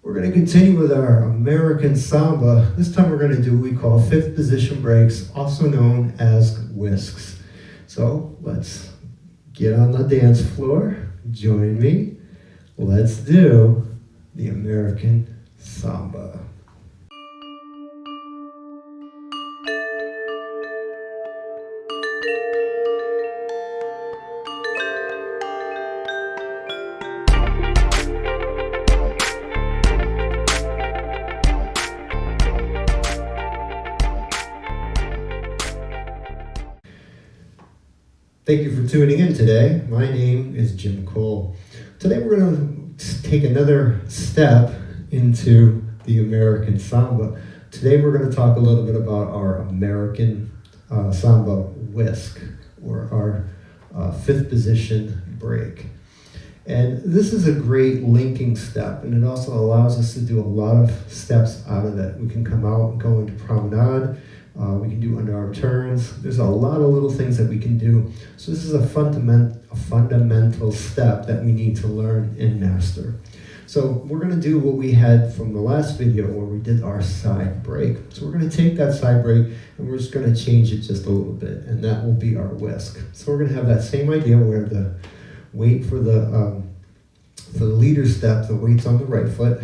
We're going to continue with our American Samba. This time we're going to do what we call fifth position breaks, also known as whisks. So let's get on the dance floor, join me. Let's do the American Samba. Thank you for tuning in today. My name is Jim Cole. Today we're going to take another step into the American Samba. Today we're going to talk a little bit about our American Samba Whisk, or our fifth position break. And this is a great linking step, and it also allows us to do a lot of steps out of it. We can come out and go into promenade. We can do underarm turns. There's a lot of little things that we can do. So this is a fundamental step that we need to learn and master. So we're going to do what we had from the last video where we did our side break. So we're going to take that side break and we're just going to change it just a little bit, and that will be our whisk. So we're going to have that same idea where the weight for the leader step, the weight's on the right foot,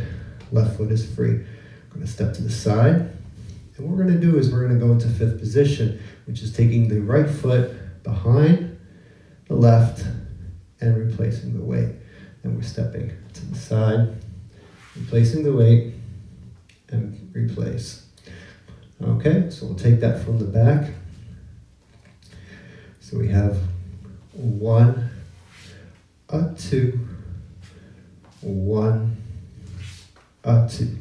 left foot is free. I'm going to step to the side. And what we're going to do is we're going to go into fifth position, which is taking the right foot behind the left and replacing the weight. And we're stepping to the side, replacing the weight, and replace. Okay, so we'll take that from the back. So we have 1, 2, 1, 2,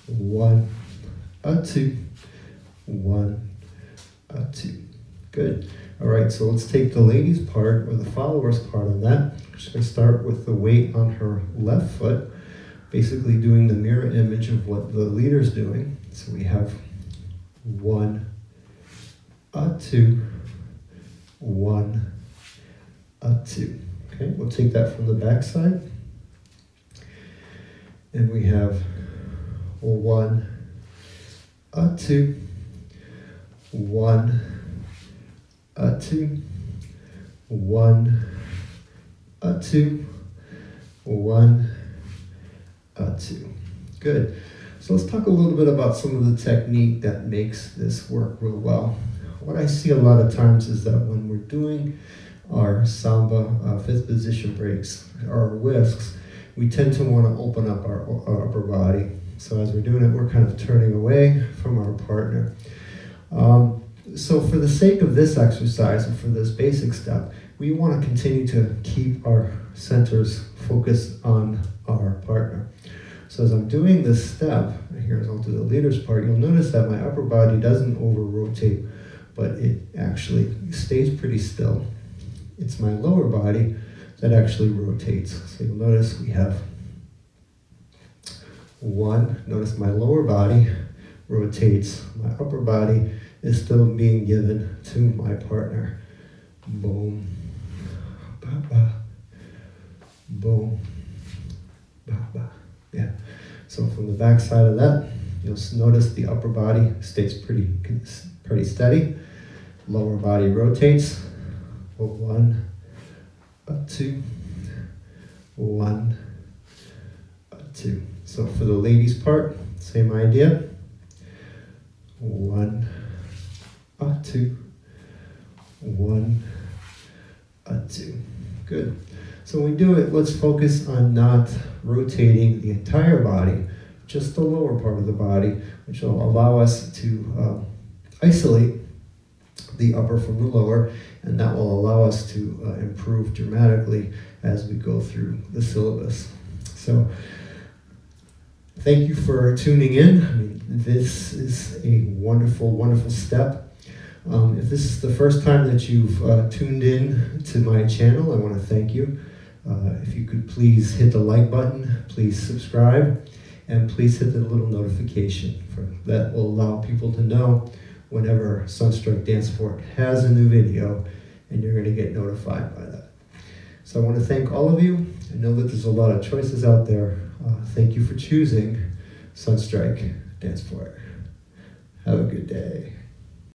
1, 2, 1, 2. Good. All right, so let's take the ladies part, or the followers part of that. She's going to start with the weight on her left foot, basically doing the mirror image of what the leader's doing. So we have 1, 2, 1, 2. Okay, we'll take that from the back side. And we have 1, 2, 1, 2, 1, 2, 1, 2. Good. So let's talk a little bit about some of the technique that makes this work real well. What I see a lot of times is that when we're doing our Samba fifth position breaks, our whisks, we tend to want to open up our upper body. So as we're doing it, we're kind of turning away from our partner. So for the sake of this exercise and for this basic step, we want to continue to keep our centers focused on our partner. So as I'm doing this step, here I'll do the leader's part, you'll notice that my upper body doesn't over-rotate, but it actually stays pretty still. It's my lower body that actually rotates. So you'll notice we have 1, notice my lower body rotates, my upper body is still being given to my partner. Boom, ba ba, boom, ba ba. Yeah. So from the back side of that, you'll notice the upper body stays pretty steady. Lower body rotates. 1, 2, 1, 2. So for the ladies part, same idea. 1, 2, 1, 2. Good. So when we do it, let's focus on not rotating the entire body, just the lower part of the body, which will allow us to isolate the upper from the lower, and that will allow us to improve dramatically as we go through the syllabus. So thank you for tuning in. I mean, this is a wonderful, wonderful step. If this is the first time that you've tuned in to my channel, I want to thank you. If you could please hit the like button, please subscribe, and please hit the little notification that will allow people to know whenever Sunstrike Dancesport has a new video, and you're going to get notified by that. So I want to thank all of you. I know that there's a lot of choices out there. Thank you for choosing Sunstrike Dancesport. Have a good day.